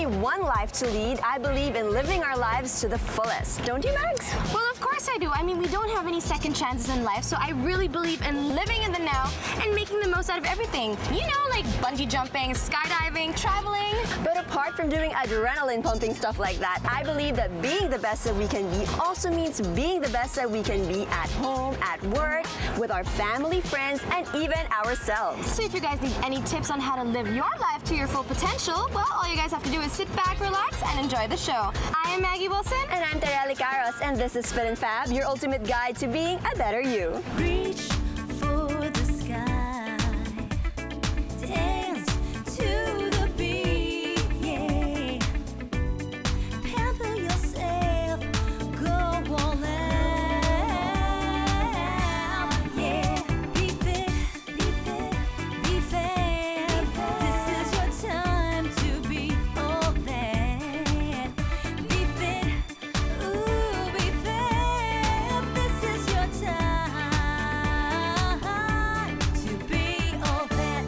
only one life to lead, I believe in living our lives to the fullest. Don't you, Mags? Well, of course I do. I mean, we don't have any second chances in life, so I really believe in living in the now and making the most out of everything. You know, like bungee jumping, skydiving, traveling. But apart from doing adrenaline-pumping stuff like that, I believe that being the best that we can be also means being the best that we can be at home, at work, with our family, friends, and even ourselves. So if you guys need any tips on how to live your life to your full potential, well, all you guys have to do is sit back, relax, and enjoy the show. I am Maggie Wilson. And I'm Tereli Caros, and this is Fit Fab, your ultimate guide to being a better you. Reach for the sky, dance to the beat, yeah. Pamper yourself, go all out, yeah. Be fit, be fit, be fab. This is your time to be all that. Be fit, ooh, be fab. This is your time to be all that.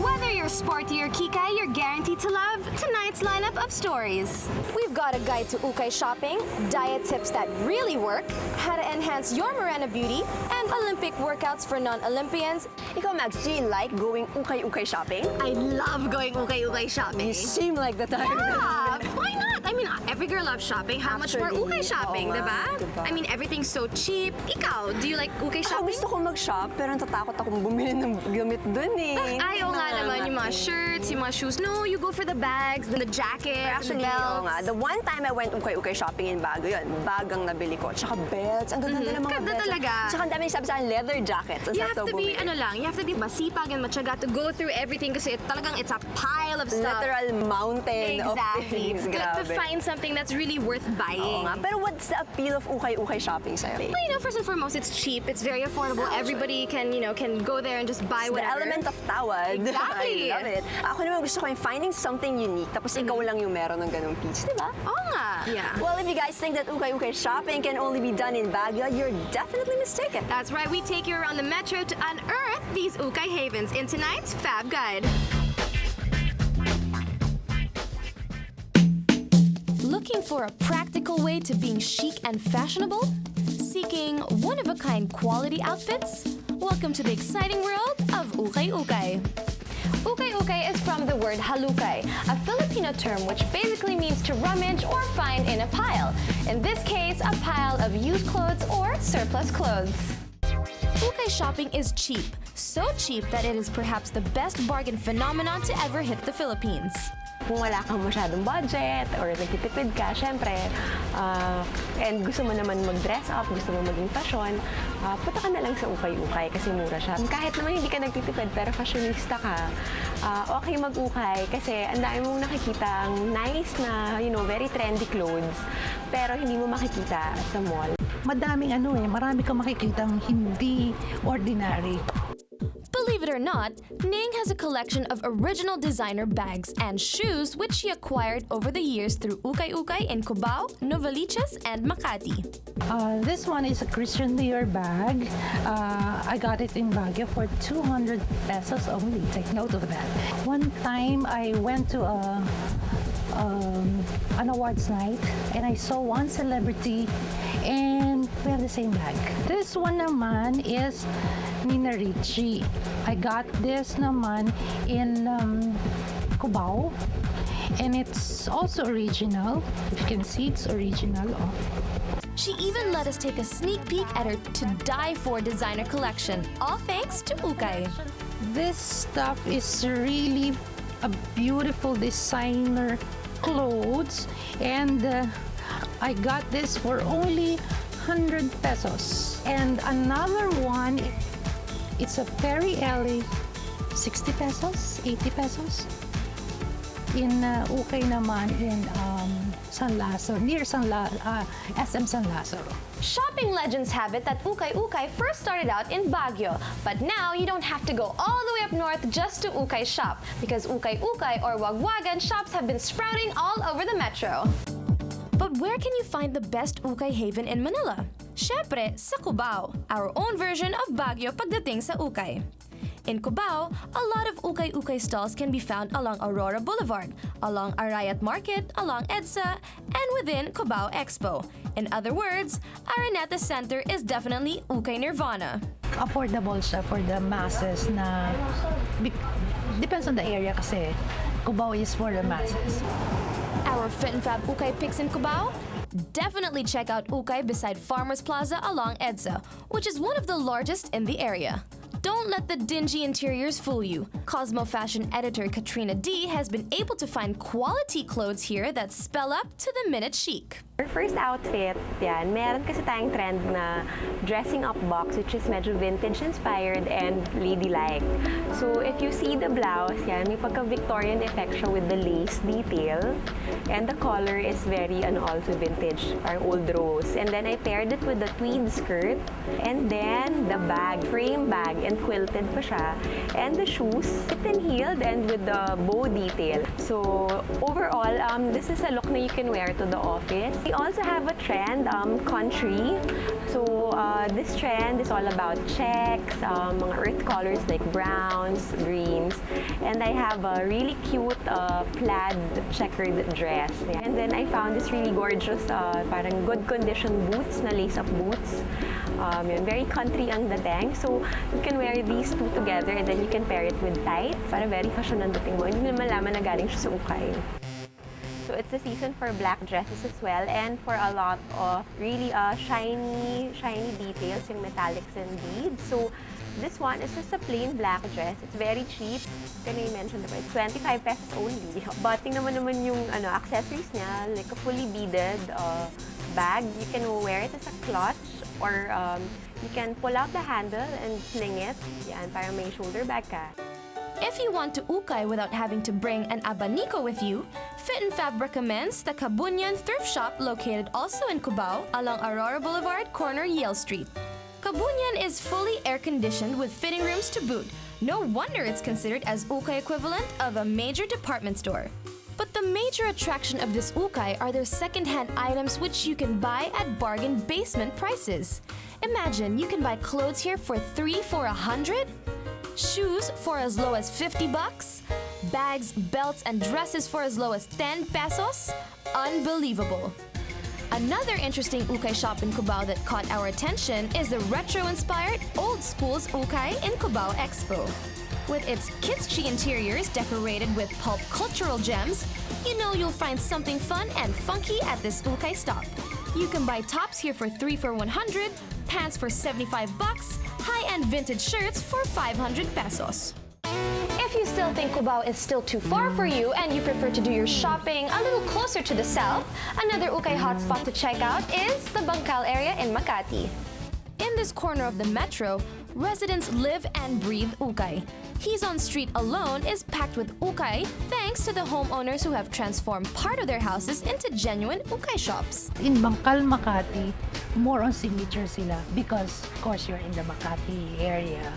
Whether you're sporty or kikay, you're guaranteed to love tonight's lineup of stories. We've got a guide to ukay shopping, diet tips that really work, how to enhance your Morena beauty, and Olympic workouts for non-Olympians. Ikaw, Mags, do you like going ukay-ukay shopping? I love going ukay-ukay shopping. You seem like the type. Yeah, why not? I mean, every girl loves shopping. How much more Actually, ukay shopping, oo nga, diba? diba? I mean, everything's so cheap. Ikaw, do you like ukay Ako shopping? gusto ko mag-shop, pero natatakot akong bumili ng gamit dun eh. Ayaw nga naman yung mga Natin. shirts, yung mga shoes. No, you go for the bags, the jackets, Actually, the oo belts. nga. The one time I went ukay-ukay shopping in Baguio, yun, bag ang nabili ko. Tsaka belts. Ang ganda ng mga Ganda belts. talaga. Tsaka ang daming sabi sa akin, leather jackets. Ang You sarap have daw to be, bumili. you have to be masipag and matyaga to go through everything kasi it's a pile of stuff. Literal mountain of Exactly. things. To Grabe. find something that's really worth Oo buying. nga. Pero what's the appeal of ukay-ukay shopping sa'yo? Well, you know, first and foremost, it's cheap. It's very affordable. Everybody can go there and just buy The whatever. element of tawad. Exactly. I love it. Ako naman gusto ko yung finding something unique, tapos ikaw lang yung meron ng ganung piece, di ba? Oo nga. Yeah. Well, if you guys think that ukay-ukay shopping can only be done in Baguio, you're definitely mistaken. That's right. We take you around the metro to unearth these ukay havens in tonight's Fab Guide. Looking for a practical way to being chic and fashionable? Seeking one-of-a-kind quality outfits? Welcome to the exciting world of ukay-ukay. Ukay-ukay is from the word halukay, a Filipino term which basically means to rummage or find in a pile. In this case, a pile of used clothes or surplus clothes. Ukay shopping is cheap, so cheap that it is perhaps the best bargain phenomenon to ever hit the Philippines. Kung wala kang masyadong budget or nagtitipid ka, syempre, and gusto mo naman mag-dress up, gusto mo maging fashion, punta ka na lang sa ukay-ukay kasi mura siya. Kahit naman hindi ka nagtitipid pero fashionista ka, okay mag-ukay kasi ang dami mong nakikita nice na, very trendy clothes, pero hindi mo makikita sa mall. Madaming marami kang makikitang hindi ordinary. Believe it or not, Ning has a collection of original designer bags and shoes which she acquired over the years through ukay-ukay in Cubao, Novaliches, and Makati. This one is a Christian Dior bag. I got it in Baguio for 200 pesos only. Take note of that. One time I went to an awards night and I saw one celebrity and we have the same bag. This one naman is Nina Ricci. I got this naman in Cubao and it's also original. If you can see, it's original. Oh. She even let us take a sneak peek at her to die for designer collection, all thanks to ukay. This stuff is really a beautiful designer clothes and I got this for only 100 pesos. And another one, it's a Perry Ellie, 60 pesos, 80 pesos. In ukay naman in San Lazaro, near SM San Lazaro. Shopping legends have it that ukay-ukay first started out in Baguio, but now you don't have to go all the way up north just to ukay shop because ukay-ukay or wagwagan shops have been sprouting all over the metro. But where can you find the best ukay haven in Manila? Syempre, sa Cubao, our own version of Baguio pagdating sa ukay. In Cubao, a lot of ukay-ukay stalls can be found along Aurora Boulevard, along Arayat Market, along EDSA, and within Cubao Expo. In other words, Araneta Center is definitely ukay nirvana. Affordable siya for the masses na depends on the area kasi Cubao is for the masses. Our Fit Fab ukay picks in Cubao? Definitely check out ukay beside Farmers Plaza along EDSA, which is one of the largest in the area. Don't let the dingy interiors fool you. Cosmo fashion editor Katrina D has been able to find quality clothes here that spell up to the minute chic. Our first outfit, yan, meron kasi tayong trend na dressing up box which is medyo vintage inspired and ladylike. So if you see the blouse, yan, may pagka-Victorian effect siya with the lace detail. And the color is very also vintage, parang old rose. And then I paired it with the tweed skirt. And then the bag, frame bag, and quilted pa siya. And the shoes, tipped and heeled and with the bow detail. So overall, this is a look na you can wear to the office. We also have a trend, country. So this trend is all about checks, mga earth colors like browns, greens. And I have a really cute plaid checkered dress. Yeah. And then I found this really gorgeous, parang good condition boots, na lace-up boots. Yun, very country ang dating. So you can wear these two together and then you can pair it with tights. Para very fashion ang dating mo. Hindi mo malaman na galing siya sa ukay. So it's the season for black dresses as well and for a lot of really shiny details, yung metallics and beads. So this one is just a plain black dress. It's very cheap. Can I mention the price? 25 pesos only. But tingnan mo naman yung accessories niya, like a fully beaded bag. You can wear it as a clutch or you can pull out the handle and sling it. Yan, para may shoulder bag ka. If you want to ukay without having to bring an abanico with you, Fit Fab recommends the Kabunyan thrift shop located also in Cubao along Aurora Boulevard, corner Yale Street. Kabunyan is fully air-conditioned with fitting rooms to boot. No wonder it's considered as ukay equivalent of a major department store. But the major attraction of this ukay are their second-hand items which you can buy at bargain basement prices. Imagine you can buy clothes here for 3 for 100? Shoes for as low as 50 bucks? Bags, belts, and dresses for as low as 10 pesos? Unbelievable! Another interesting ukay shop in Cubao that caught our attention is the retro-inspired Old School's Ukay in Cubao Expo. With its kitschy interiors decorated with pulp cultural gems, you know you'll find something fun and funky at this ukay stop. You can buy tops here for 3 for 100, pants for 75 bucks, high-end vintage shirts for 500 pesos. If you still think Cubao is still too far for you and you prefer to do your shopping a little closer to the south, another ukay hotspot to check out is the Bangkal area in Makati. In this corner of the metro, residents live and breathe ukay. He's on street alone is packed with ukay thanks to the homeowners who have transformed part of their houses into genuine ukay shops. In Bangkal, Makati, more on signature sila because of course you're in the Makati area.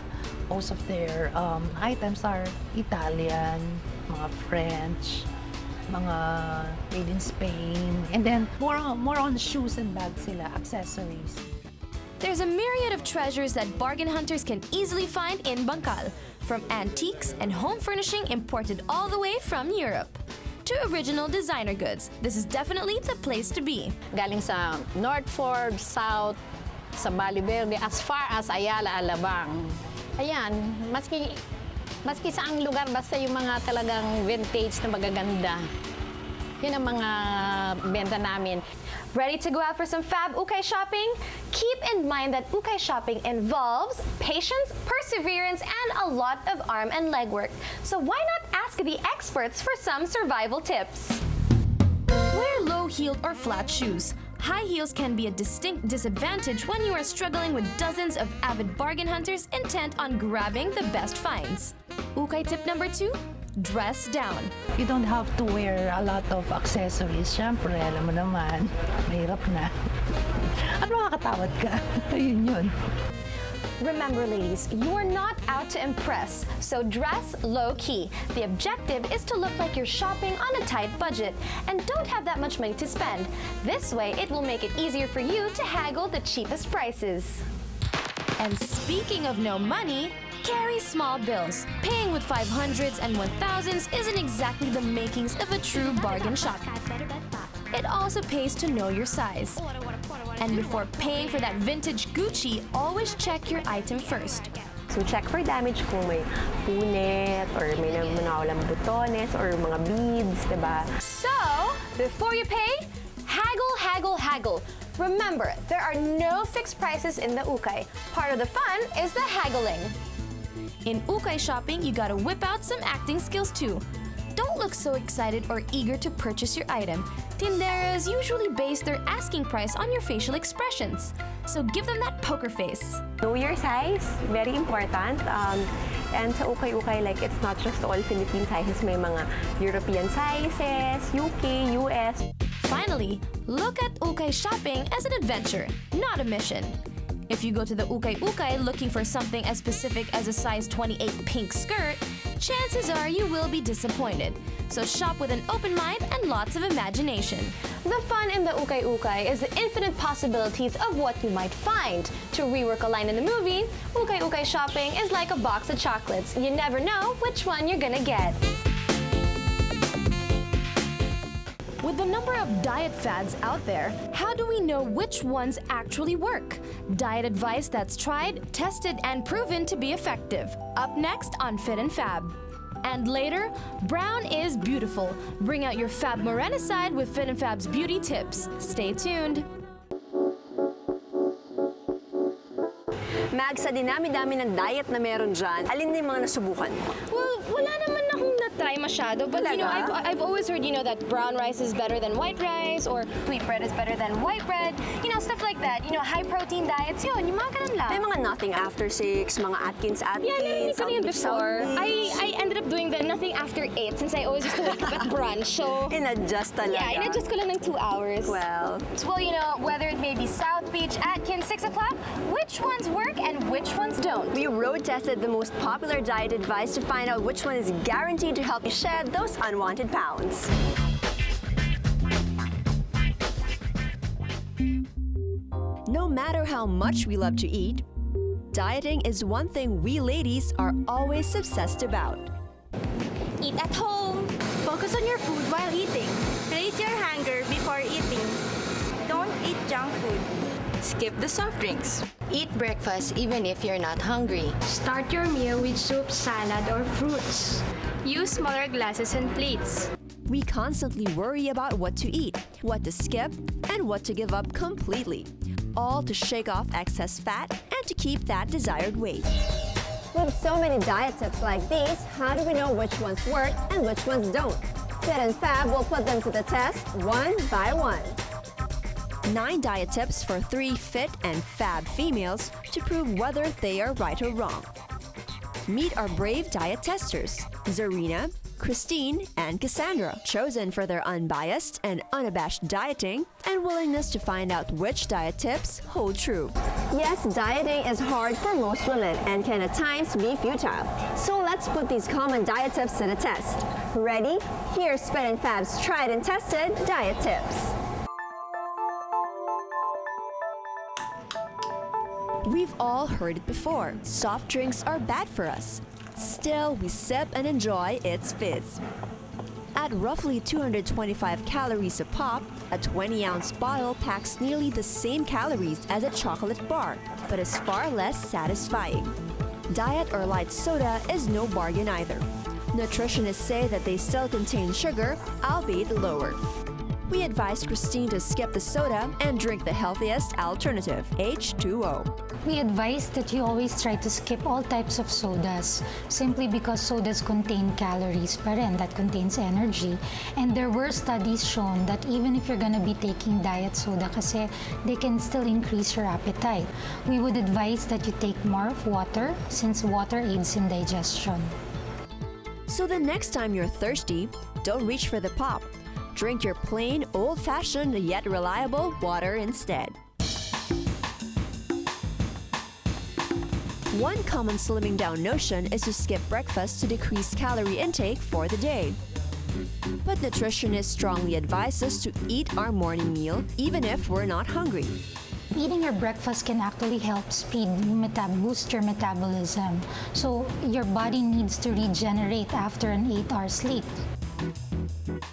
Most of their items are Italian, mga French, mga made in Spain, and then more on shoes and bags sila, accessories. There's a myriad of treasures that bargain hunters can easily find in Bangkal, from antiques and home furnishing imported all the way from Europe to original designer goods. This is definitely the place to be. Galing sa North Fork, South, sa Bali Verde, as far as Ayala, Alabang. Ayan, maski saang lugar, basta yung mga talagang vintage na magaganda. Yun ang mga benta namin. Ready to go out for some fab ukay shopping? Keep in mind that ukay shopping involves patience, perseverance, and a lot of arm and leg work. So why not ask the experts for some survival tips? Wear low-heeled or flat shoes. High heels can be a distinct disadvantage when you are struggling with dozens of avid bargain hunters intent on grabbing the best finds. Ukay tip number 2, dress down. You don't have to wear a lot of accessories. Siyempre, alam mo naman, mahirap na. At makakatawad ka. Yun. Remember, ladies, you are not out to impress, so dress low-key. The objective is to look like you're shopping on a tight budget and don't have that much money to spend. This way, it will make it easier for you to haggle the cheapest prices. And speaking of no money, Carry small bills. Paying with 500s and 1000s isn't exactly the makings of a true bargain shop. It also pays to know your size. And before paying for that vintage Gucci, always check your item first. So check for damage kung may punit or may nawawalang butones or mga beads, diba? So, before you pay, haggle, haggle, haggle. Remember, there are no fixed prices in the ukay. Part of the fun is the haggling. In ukay shopping, you gotta whip out some acting skills too. Don't look so excited or eager to purchase your item. Tinderas usually base their asking price on your facial expressions. So give them that poker face. Know your size, very important. And sa ukay-ukay, like, it's not just all Philippine sizes. May mga European sizes, UK, US. Finally, look at ukay shopping as an adventure, not a mission. If you go to the ukay-ukay looking for something as specific as a size 28 pink skirt, chances are you will be disappointed. So shop with an open mind and lots of imagination. The fun in the ukay-ukay is the infinite possibilities of what you might find. To rework a line in the movie, ukay-ukay shopping is like a box of chocolates. You never know which one you're gonna get. With the number of diet fads out there, how do we know which ones actually work? Diet advice that's tried, tested, and proven to be effective. Up next on Fit Fab. And later, brown is beautiful. Bring out your Fab Morena side with Fit Fab's beauty tips. Stay tuned. Mag, sa dinami-dami ng diet na meron dyan, alin na yung mga nasubukan mo? Well, wala naman akong na-try masyado. But, you know, Talaga? I've always heard, that brown rice is better than white rice or wheat bread is better than white bread. Stuff like that. High-protein diets, yun, yung mga ganun lang. May mga nothing after 6, mga Atkins, Yeah, narinig ko na yun before. I ended up doing the nothing after 8 since I always used to wake up at brunch. So, In-adjust talaga. yeah, in-adjust ko lang ng 2 hours. Well, Whether it may be South Beach, Atkins, 6 o'clock, which ones work and which ones don't? we road tested the most popular diet advice to find out which one is guaranteed to help you shed those unwanted pounds. No matter how much we love to eat, dieting is one thing we ladies are always obsessed about. Eat at home. Focus on your food while eating. Rate your hunger before eating. Don't eat junk food. Skip the soft drinks. Eat breakfast even if you're not hungry. Start your meal with soup, salad, or fruits. Use smaller glasses and plates. We constantly worry about what to eat, what to skip, and what to give up completely, all to shake off excess fat and to keep that desired weight. With so many diet tips like these, how do we know which ones work and which ones don't? Fit Fab will put them to the test one by one. 9 diet tips for 3 fit and fab females to prove whether they are right or wrong. Meet our brave diet testers, Zarina, Christine, and Cassandra, chosen for their unbiased and unabashed dieting and willingness to find out which diet tips hold true. Yes, dieting is hard for most women and can at times be futile. So let's put these common diet tips to the test. Ready? Here's Fit Fab's tried and tested diet tips. We've all heard it before. Soft drinks are bad for us. Still, we sip and enjoy its fizz. At roughly 225 calories a pop, a 20-ounce bottle packs nearly the same calories as a chocolate bar, but is far less satisfying. Diet or light soda is no bargain either. Nutritionists say that they still contain sugar, albeit lower. We advised Christine to skip the soda and drink the healthiest alternative, H2O. We advise that you always try to skip all types of sodas simply because sodas contain calories pa rin that contains energy. And there were studies shown that even if you're gonna be taking diet soda kasi they can still increase your appetite. We would advise that you take more of water since water aids in digestion. So the next time you're thirsty, don't reach for the pop. Drink your plain, old-fashioned yet reliable water instead. One common slimming down notion is to skip breakfast to decrease calorie intake for the day. But nutritionists strongly advise us to eat our morning meal even if we're not hungry. Eating your breakfast can actually help boost your metabolism. So your body needs to regenerate after an 8-hour sleep.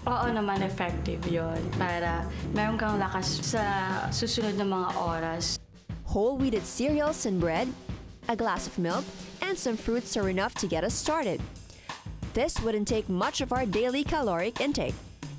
Oo naman, effective yon para meron kang lakas sa susunod na mga oras. Whole wheated cereals and bread, a glass of milk, and some fruits are enough to get us started. This wouldn't take much of our daily caloric intake,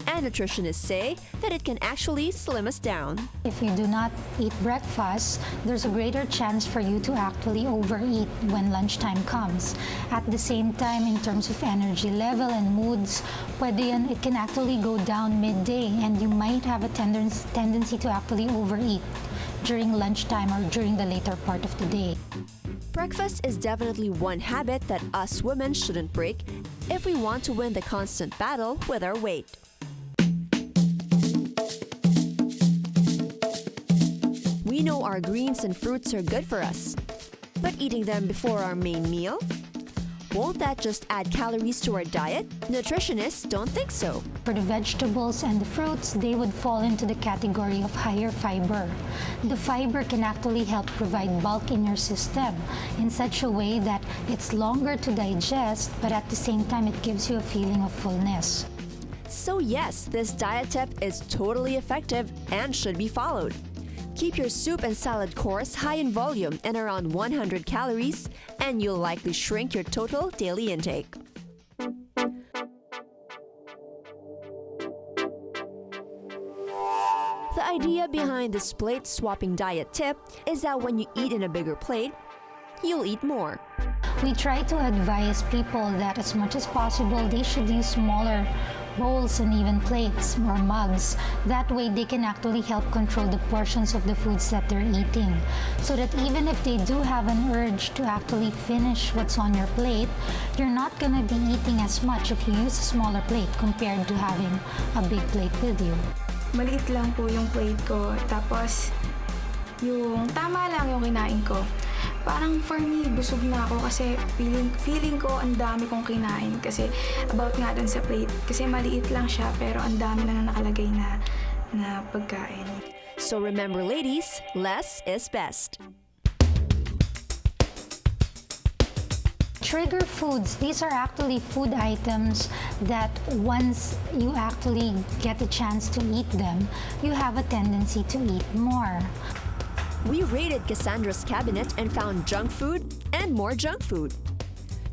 and nutritionists say that it can actually slim us down. If you do not eat breakfast, there's a greater chance for you to actually overeat when lunchtime comes. At the same time, in terms of energy level and moods, it can actually go down midday and you might have a tendency to actually overeat during lunchtime or during the later part of the day. Breakfast is definitely one habit that us women shouldn't break if we want to win the constant battle with our weight. We know our greens and fruits are good for us, but eating them before our main meal? Won't that just add calories to our diet? Nutritionists don't think so. For the vegetables and the fruits, they would fall into the category of higher fiber. The fiber can actually help provide bulk in your system in such a way that it's longer to digest, but at the same time it gives you a feeling of fullness. So yes, this diet tip is totally effective and should be followed. Keep your soup and salad course high in volume and around 100 calories, and you'll likely shrink your total daily intake. The idea behind this plate swapping diet tip is that when you eat in a bigger plate, you'll eat more. We try to advise people that as much as possible, they should use smaller bowls and even plates or mugs. That way they can actually help control the portions of the foods that they're eating. So that even if they do have an urge to actually finish what's on your plate, you're not gonna be eating as much if you use a smaller plate compared to having a big plate with you. Maliit lang po yung plate ko, tapos yung tama lang yung kinain ko. Parang for me, busog na ako kasi feeling ko ang dami kong kinain kasi about nga dun sa plate. Kasi maliit lang siya pero ang dami na nakalagay na pagkain. So remember ladies, less is best. Trigger foods, these are actually food items that once you actually get a chance to eat them, you have a tendency to eat more. We raided Cassandra's cabinet and found junk food and more junk food.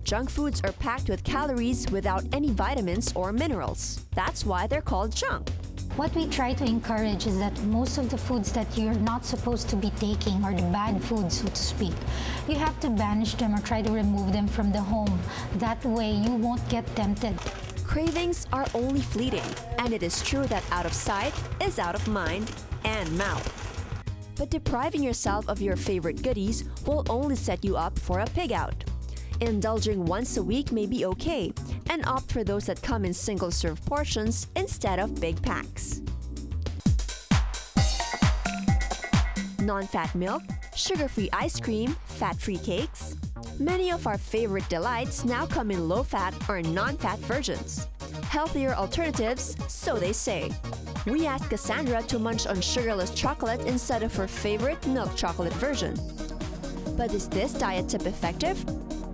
Junk foods are packed with calories without any vitamins or minerals. That's why they're called junk. What we try to encourage is that most of the foods that you're not supposed to be taking, or the bad foods, so to speak, you have to banish them or try to remove them from the home. That way you won't get tempted. Cravings are only fleeting, and it is true that out of sight is out of mind and mouth. But depriving yourself of your favorite goodies will only set you up for a pig out. Indulging once a week may be okay, and opt for those that come in single-serve portions instead of big packs. Non-fat milk, sugar-free ice cream, fat-free cakes. Many of our favorite delights now come in low-fat or non-fat versions. Healthier alternatives, so they say. We asked Cassandra to munch on sugarless chocolate instead of her favorite milk chocolate version. But is this diet tip effective?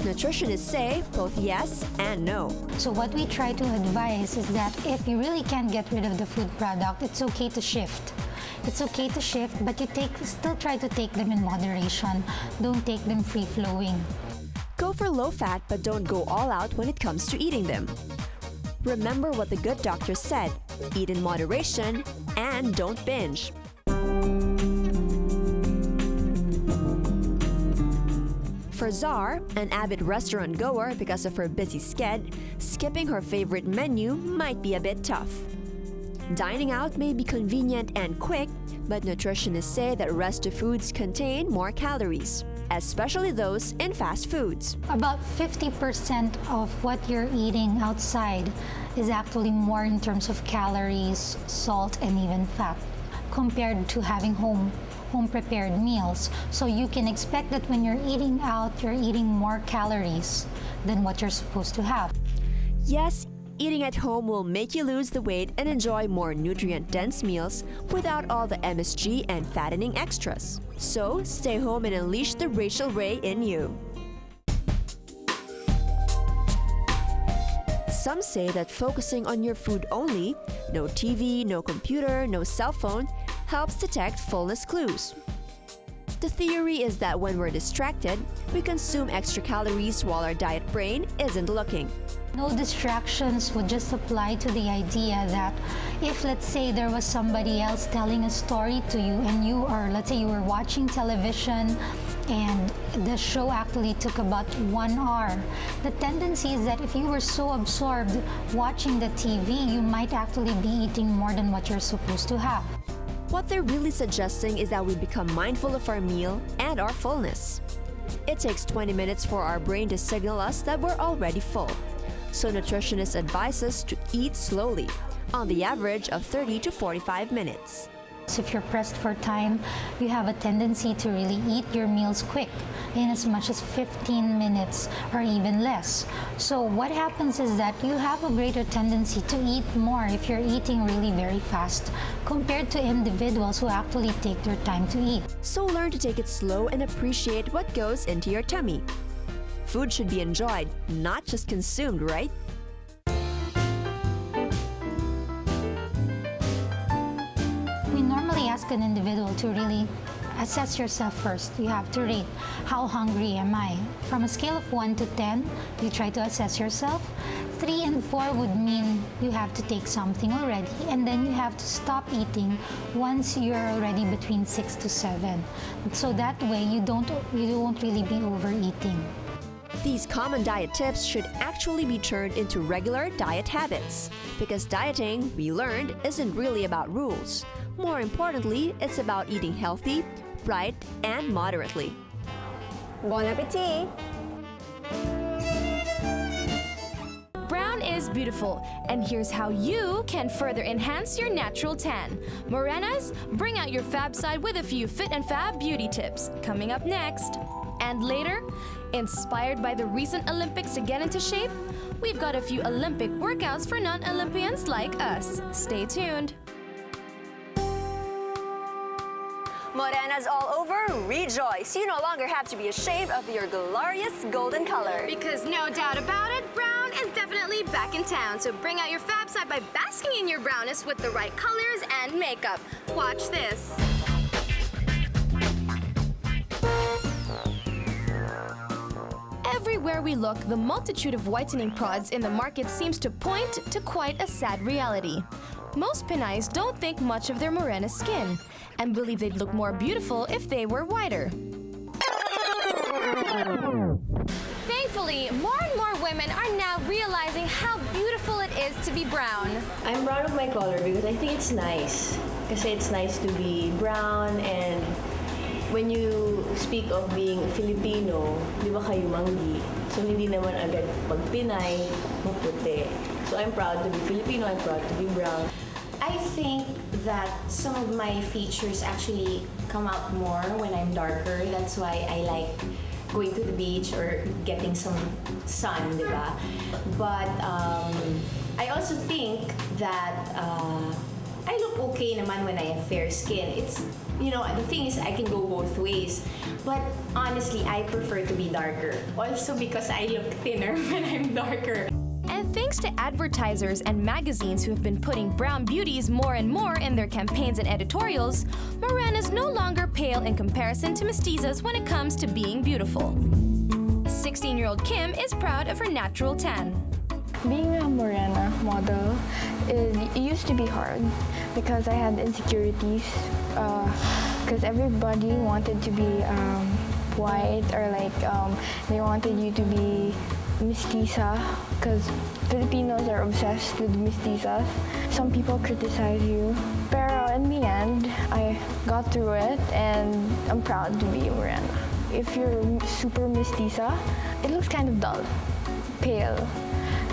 Nutritionists say both yes and no. So what we try to advise is that if you really can't get rid of the food product, it's okay to shift. It's okay to shift, but still try to take them in moderation. Don't take them free-flowing. Go for low-fat, but don't go all out when it comes to eating them. Remember what the good doctor said, eat in moderation and don't binge. For Zar, an avid restaurant goer because of her busy schedule, skipping her favorite menu might be a bit tough. Dining out may be convenient and quick, but nutritionists say that rest of foods contain more calories, especially those in fast foods. About 50% of what you're eating outside is actually more in terms of calories, salt, and even fat compared to having home-prepared meals. So you can expect that when you're eating out, you're eating more calories than what you're supposed to have. Yes, eating at home will make you lose the weight and enjoy more nutrient-dense meals without all the MSG and fattening extras. So, stay home and unleash the Rachel Ray in you. Some say that focusing on your food only, no TV, no computer, no cell phone, helps detect fullness clues. The theory is that when we're distracted, we consume extra calories while our diet brain isn't looking. No distractions would just apply to the idea that if, let's say, there was somebody else telling a story to you and you are, let's say you were watching television and the show actually took about 1 hour. The tendency is that if you were so absorbed watching the TV, you might actually be eating more than what you're supposed to have. What they're really suggesting is that we become mindful of our meal and our fullness. It takes 20 minutes for our brain to signal us that we're already full. So nutritionists advise us to eat slowly, on the average of 30 to 45 minutes. If you're pressed for time, you have a tendency to really eat your meals quick, in as much as 15 minutes or even less. So what happens is that you have a greater tendency to eat more if you're eating really very fast compared to individuals who actually take their time to eat. So learn to take it slow and appreciate what goes into your tummy. Food should be enjoyed, not just consumed, right? We normally ask an individual to really assess yourself first. You have to rate, how hungry am I? From a scale of 1 to 10, you try to assess yourself. 3 and 4 would mean you have to take something already, and then you have to stop eating once you're already between 6 to 7. So that way you won't really be overeating. These common diet tips should actually be turned into regular diet habits, because dieting, we learned, isn't really about rules. More importantly, it's about eating healthy, right, and moderately. Bon appetit! Brown is beautiful, and here's how you can further enhance your natural tan. Morenas, bring out your fab side with a few Fit and Fab beauty tips, coming up next. And later, inspired by the recent Olympics to get into shape, we've got a few Olympic workouts for non-Olympians like us. Stay tuned. Morenas all over, rejoice! You no longer have to be ashamed of your glorious golden color. Because no doubt about it, brown is definitely back in town. So bring out your fab side by basking in your brownness with the right colors and makeup. Watch this. Everywhere we look, the multitude of whitening products in the market seems to point to quite a sad reality. Most Pinays don't think much of their morena skin and believe they'd look more beautiful if they were whiter. Thankfully, more and more women are now realizing how beautiful it is to be brown. I'm proud of my color because I think it's nice. Kasi it's nice to be brown, and when you speak of being Filipino, di ba kayo manggi? So hindi naman agad pag Pinay, maputi. So I'm proud to be Filipino, I'm proud to be brown. I think that some of my features actually come out more when I'm darker. That's why I like going to the beach or getting some sun, di ba? But I also think that I look okay naman when I have fair skin. It's, you know, the thing is I can go both ways. But honestly, I prefer to be darker. Also because I look thinner when I'm darker. And thanks to advertisers and magazines who have been putting brown beauties more and more in their campaigns and editorials, morenas no longer pale in comparison to mestizas when it comes to being beautiful. 16-year-old Kim is proud of her natural tan. Being a morena model, it used to be hard because I had insecurities. Because everybody wanted to be white, or like they wanted you to be mestiza, because Filipinos are obsessed with mestizas. Some people criticize you, pero in the end, I got through it, and I'm proud to be a morena. If you're super mestiza, it looks kind of dull, pale.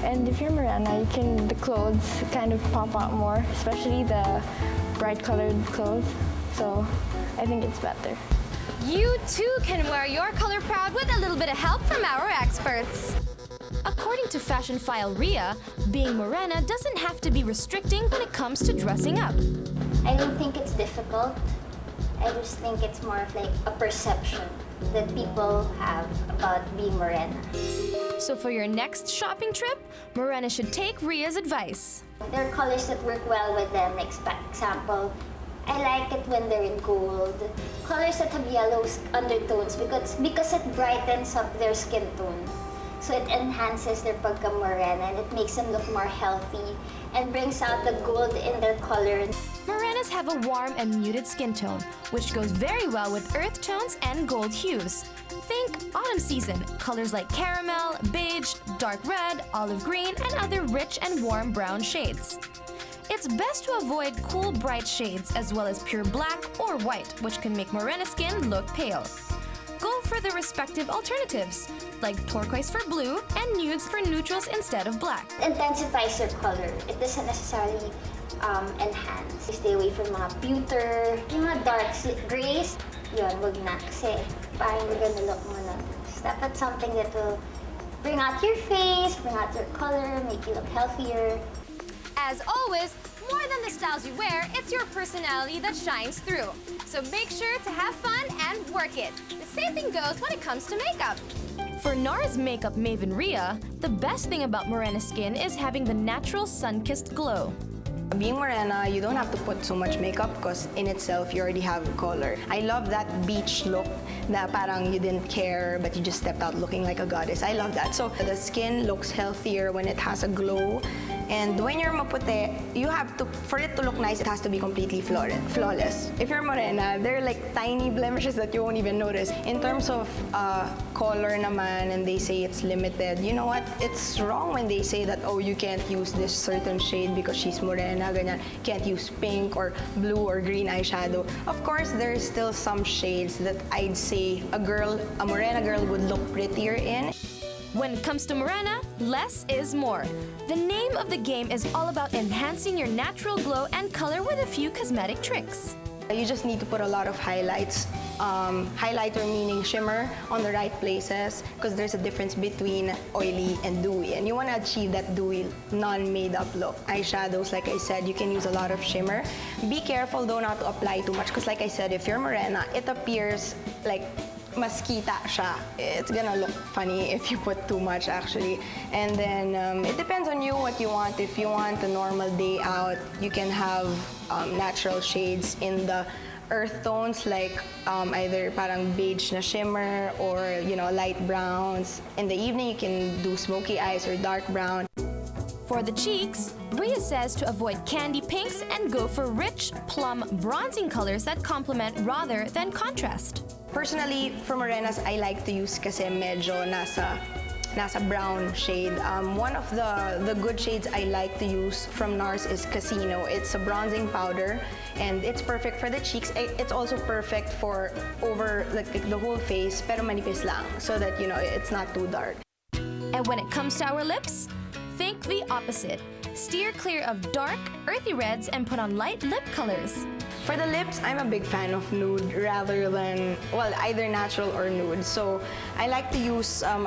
And if you're morena, the clothes kind of pop out more, especially the bright colored clothes. So I think it's better. You too can wear your color proud with a little bit of help from our experts. According to fashion file Rhea, being morena doesn't have to be restricting when it comes to dressing up. I don't think it's difficult. I just think it's more of like a perception that people have about being morena. So for your next shopping trip, morena should take Rhea's advice. There are colors that work well with them. Like, for example, I like it when they're in gold. Colors that have yellow undertones because it brightens up their skin tone. So it enhances their pagka-morena and it makes them look more healthy and brings out the gold in their color. Morenas have a warm and muted skin tone, which goes very well with earth tones and gold hues. Think autumn season, colors like caramel, beige, dark red, olive green, and other rich and warm brown shades. It's best to avoid cool, bright shades as well as pure black or white, which can make morena skin look pale. Go for the respective alternatives, like turquoise for blue and nudes for neutrals instead of black. It intensifies your color. It doesn't necessarily enhance. Stay away from mga pewter, yung mga dark grays. Yun, wag na. Kasi parang you're gonna look mo na. Step at something that will bring out your face, bring out your color, make you look healthier. As always, more than the styles you wear, it's your personality that shines through. So make sure to have fun and work it. The same thing goes when it comes to makeup. For NARS makeup maven Rhea, the best thing about morena skin is having the natural sun-kissed glow. Being morena, you don't have to put so much makeup because in itself, you already have color. I love that beach look na parang you didn't care but you just stepped out looking like a goddess. I love that. So the skin looks healthier when it has a glow. And when you're maputi, you have to, for it to look nice, it has to be completely flawless. If you're morena, there are like tiny blemishes that you won't even notice. In terms of color naman, and they say it's limited, you know what? It's wrong when they say that, oh, you can't use this certain shade because she's morena, ganyan. Can't use pink or blue or green eyeshadow. Of course, there's still some shades that I'd say a morena girl would look prettier in. When it comes to morena, less is more. The name of the game is all about enhancing your natural glow and color with a few cosmetic tricks. You just need to put a lot of highlights. Highlighter meaning shimmer on the right places because there's a difference between oily and dewy. And you want to achieve that dewy, non-made-up look. Eyeshadows, like I said, you can use a lot of shimmer. Be careful though not to apply too much because like I said, if you're morena, it appears like mas kita siya. It's gonna look funny if you put too much actually. And then it depends on you what you want. If you want a normal day out, you can have natural shades in the earth tones like either parang beige na shimmer or light browns. In the evening, you can do smoky eyes or dark brown. For the cheeks, Rhea says to avoid candy pinks and go for rich, plum, bronzing colors that complement rather than contrast. Personally, for morenas, I like to use kasi medyo nasa brown shade. One of the good shades I like to use from NARS is Casino. It's a bronzing powder and it's perfect for the cheeks. It's also perfect for over like the whole face, pero manipis lang so that it's not too dark. And when it comes to our lips, think the opposite. Steer clear of dark, earthy reds and put on light lip colors. For the lips, I'm a big fan of nude rather than, either natural or nude. So I like to use, I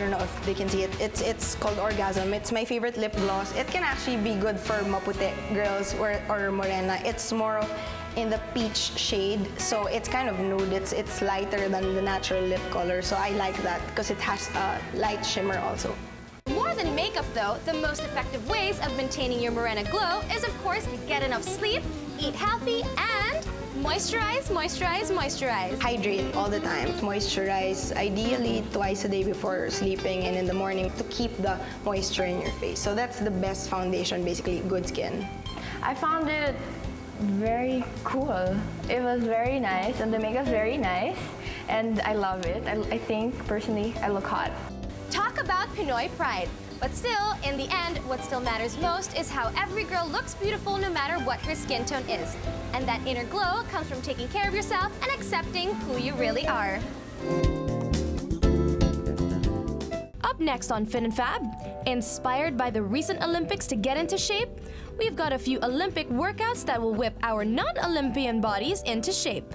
don't know if they can see it. It's called Orgasm. It's my favorite lip gloss. It can actually be good for maputi girls or morena. It's more of in the peach shade. So it's kind of nude. It's lighter than the natural lip color. So I like that because it has a light shimmer also. More than makeup though, the most effective ways of maintaining your morena glow is of course to get enough sleep, eat healthy, and moisturize, moisturize, moisturize. Hydrate all the time. Moisturize ideally twice a day before sleeping and in the morning to keep the moisture in your face. So that's the best foundation, basically, good skin. I found it very cool. It was very nice and the makeup's very nice and I love it. I think personally I look hot. Talk about Pinoy pride. But still, in the end, what still matters most is how every girl looks beautiful no matter what her skin tone is. And that inner glow comes from taking care of yourself and accepting who you really are. Up next on Fit Fab, inspired by the recent Olympics to get into shape, we've got a few Olympic workouts that will whip our non-Olympian bodies into shape.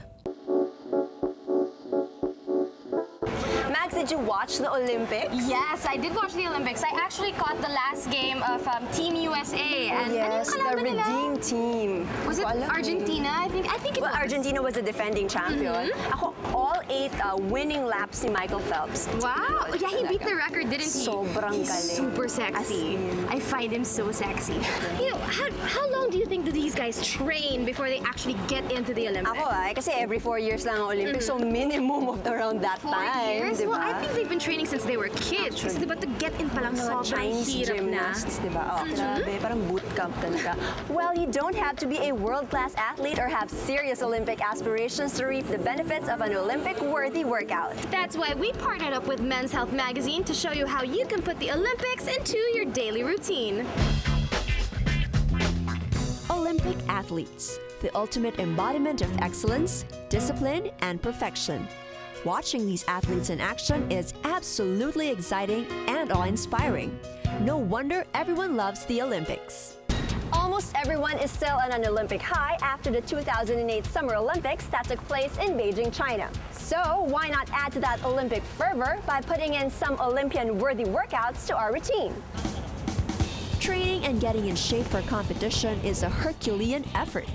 Mags, did did you watch the Olympics? Yes, I did watch the Olympics. I actually caught the last game of Team USA. And Yes, the redeemed team. Was it Argentina? I think it Well, was. Argentina was the defending champion. Ako, all 8 winning laps ni Michael Phelps. Wow! Yeah, he beat the record, didn't he? Sobrang He's galing. super sexy. I find him so sexy. You know, how long do you think do these guys train before they actually get into the Olympics? Ako kasi every 4 years lang ang Olympics, so minimum of around that 4 time. years? Diba? Well, I think they've been training since they were kids. Kasi diba, to get in palang sobrang Chinese hirap na. gymnasts, diba? Oh, grabe, parang boot camp talaga. Well, you don't have to be a world-class athlete or have serious Olympic aspirations to reap the benefits of an Olympic-worthy workout. That's why we partnered up with Men's Health magazine to show you how you can put the Olympics into your daily routine. Olympic athletes, the ultimate embodiment of excellence, discipline, and perfection. Watching these athletes in action is absolutely exciting and awe-inspiring. No wonder everyone loves the Olympics. Almost everyone is still on an Olympic high after the 2008 Summer Olympics that took place in Beijing, China. So why not add to that Olympic fervor by putting in some Olympian-worthy workouts to our routine? Training and getting in shape for competition is a Herculean effort,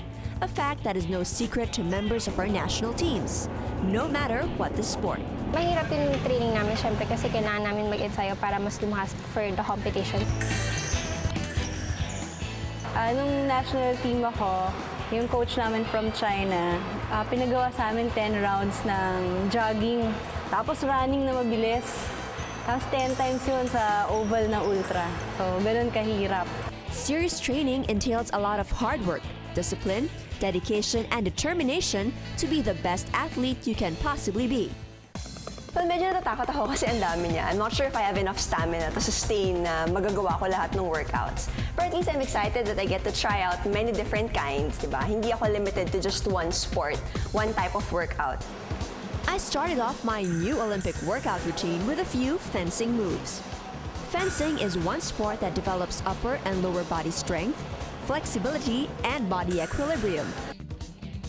a fact that is no secret to members of our national teams, no matter what the sport. Mahirap yung training namin, syempre, kasi kailangan namin mag-ensayo para mas lumakas for the competition. Nung national team ako, yung coach namin from China, pinagawa sa amin 10 rounds ng jogging, tapos running na mabilis. Tapos 10 times yun sa oval na ultra. So, ganun kahirap. Serious training entails a lot of hard work, discipline, dedication, and determination to be the best athlete you can possibly be. Well, medyo natatakot ako kasi ang dami niya. I'm not sure if I have enough stamina to sustain na magagawa ko lahat ng workouts. But at least I'm excited that I get to try out many different kinds, diba? Hindi ako limited to just one sport, one type of workout. I started off my new Olympic workout routine with a few fencing moves. Fencing is one sport that develops upper and lower body strength, flexibility, and body equilibrium.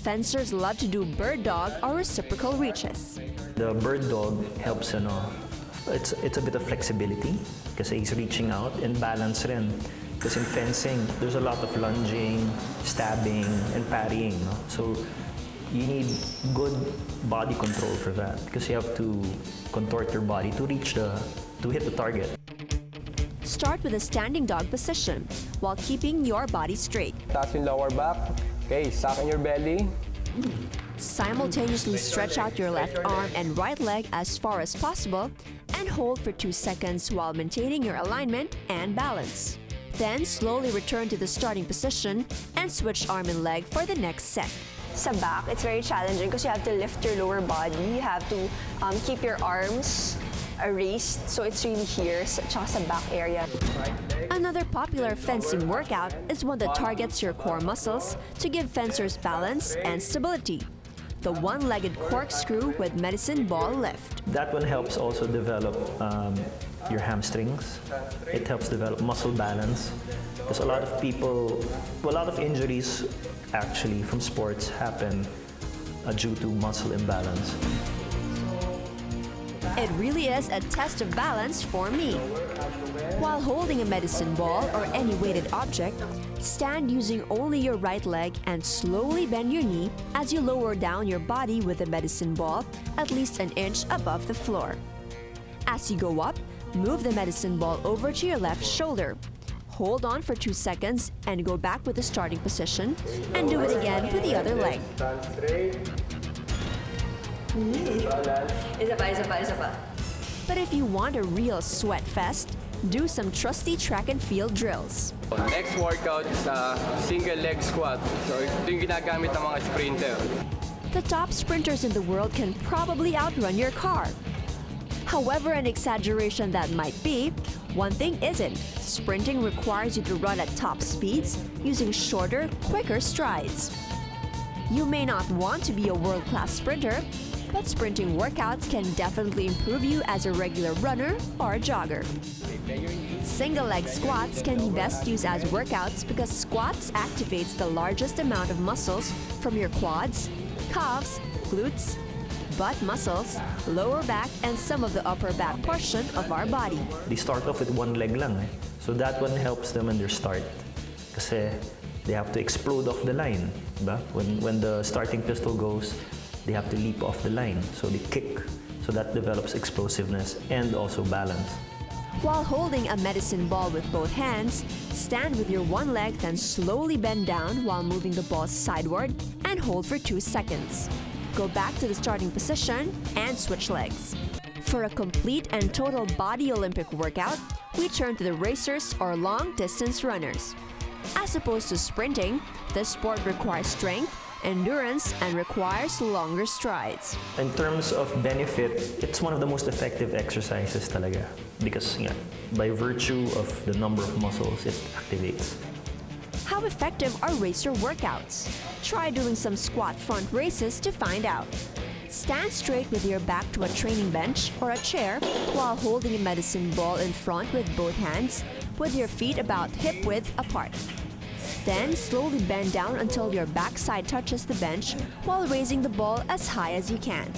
Fencers love to do bird dog or reciprocal reaches. The bird dog helps, it's a bit of flexibility kasi he's reaching out and balance rin. Kasi in fencing, there's a lot of lunging, stabbing, and parrying. No? So you need good body control for that because you have to contort your body to hit the target. Start with a standing dog position while keeping your body straight. Taas yung lower back. Okay, suck in your belly. Simultaneously stretch out your left arm and right leg as far as possible and hold for 2 seconds while maintaining your alignment and balance. Then slowly return to the starting position and switch arm and leg for the next set. Sa back, it's very challenging because you have to lift your lower body. You have to keep your arms raised, so it's really here, tsaka sa back area. Another popular fencing workout is one that targets your core muscles to give fencers balance and stability. The one-legged corkscrew with medicine ball lift. That one helps also develop your hamstrings. It helps develop muscle balance. Because a lot of injuries actually from sports happen due to muscle imbalance. It really is a test of balance for me. While holding a medicine ball or any weighted object, stand using only your right leg and slowly bend your knee as you lower down your body with the medicine ball at least an inch above the floor. As you go up, move the medicine ball over to your left shoulder. Hold on for 2 seconds and go back with the starting position and do it again with the other leg. Isa pa. But if you want a real sweat fest, do some trusty track and field drills. Next workout is single leg squat. So ito yung ginagamit ng mga sprinter. The top sprinters in the world can probably outrun your car. However an exaggeration that might be, one thing isn't. Sprinting requires you to run at top speeds using shorter, quicker strides. You may not want to be a world-class sprinter, but sprinting workouts can definitely improve you as a regular runner or a jogger. Single leg squats can be best used as workouts because squats activates the largest amount of muscles from your quads, calves, glutes, butt muscles, lower back, and some of the upper back portion of our body. They start off with one leg lang. So that one helps them in their start. Kasi they have to explode off the line. Diba? When the starting pistol goes, they have to leap off the line. So they kick. So that develops explosiveness and also balance. While holding a medicine ball with both hands, stand with your one leg, then slowly bend down while moving the ball sideward and hold for 2 seconds. Go back to the starting position and switch legs. For a complete and total body Olympic workout, we turn to the racers or long-distance runners. As opposed to sprinting, this sport requires strength, endurance, and requires longer strides. In terms of benefit, it's one of the most effective exercises talaga. Because by virtue of the number of muscles it activates. How effective are racer workouts? Try doing some squat front races to find out. Stand straight with your back to a training bench or a chair while holding a medicine ball in front with both hands, with your feet about hip width apart. Then slowly bend down until your backside touches the bench while raising the ball as high as you can.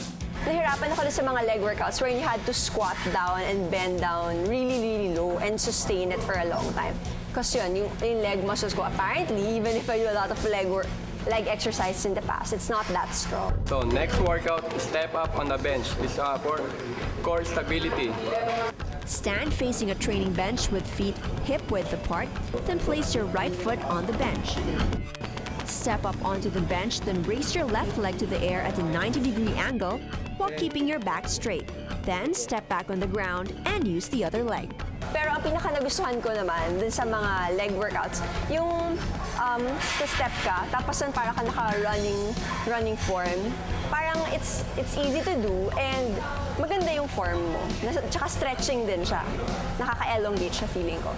Nahirapan ako sa mga leg workouts where you had to squat down and bend down really, really low and sustain it for a long time. Because yung leg muscles ko, apparently, even if I do a lot of leg exercises in the past, it's not that strong. So next workout, step up on the bench. This is for core stability. Stand facing a training bench with feet hip width apart, then place your right foot on the bench. Step up onto the bench, then raise your left leg to the air at a 90-degree angle while keeping your back straight. Then step back on the ground and use the other leg. Pero ang pinaka-nagustuhan ko naman dun sa mga leg workouts, yung step ka, tapos parang ka naka-running form. Parang it's easy to do and maganda yung form mo. Tsaka stretching din siya. Nakaka-elongate siya feeling ko.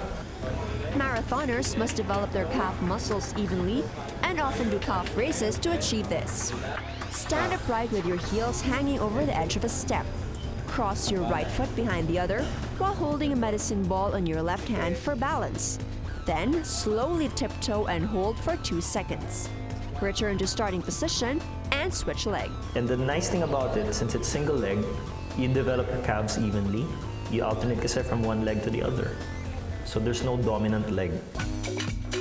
Marathoners must develop their calf muscles evenly and often do calf races to achieve this. Stand upright with your heels hanging over the edge of a step. Cross your right foot behind the other while holding a medicine ball on your left hand for balance. Then slowly tiptoe and hold for 2 seconds. Return to starting position and switch leg. And the nice thing about it, since it's single leg, you develop your calves evenly. You alternate kasi from one leg to the other. So there's no dominant leg.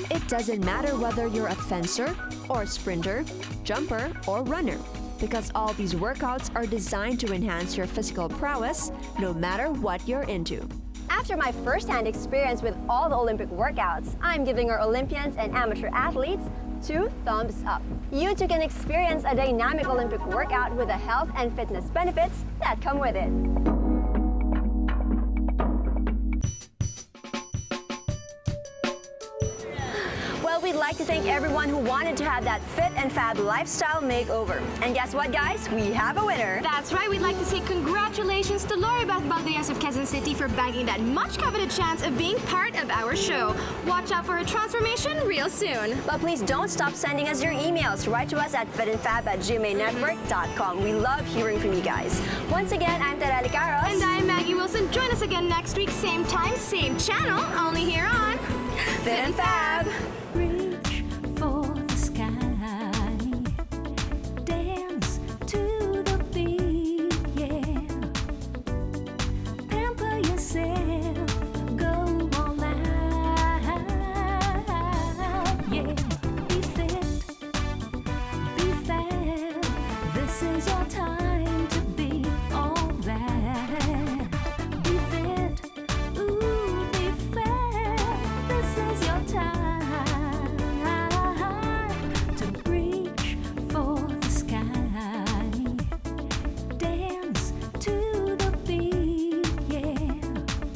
It doesn't matter whether you're a fencer or sprinter, jumper or runner, because all these workouts are designed to enhance your physical prowess no matter what you're into. After my first-hand experience with all the Olympic workouts, I'm giving our Olympians and amateur athletes 2 thumbs up. You too can experience a dynamic Olympic workout with the health and fitness benefits that come with it. We'd like to thank everyone who wanted to have that Fit and Fab lifestyle makeover. And guess what, guys? We have a winner. That's right. We'd like to say congratulations to Lori Beth Valdez of Quezon City for bagging that much-coveted chance of being part of our show. Watch out for her transformation real soon. But please don't stop sending us your emails. Write to us at fitandfab@gmanetwork.com. We love hearing from you guys. Once again, I'm Tereli Caros. And I'm Maggie Wilson. Join us again next week, same time, same channel, only here on Fit and Fab.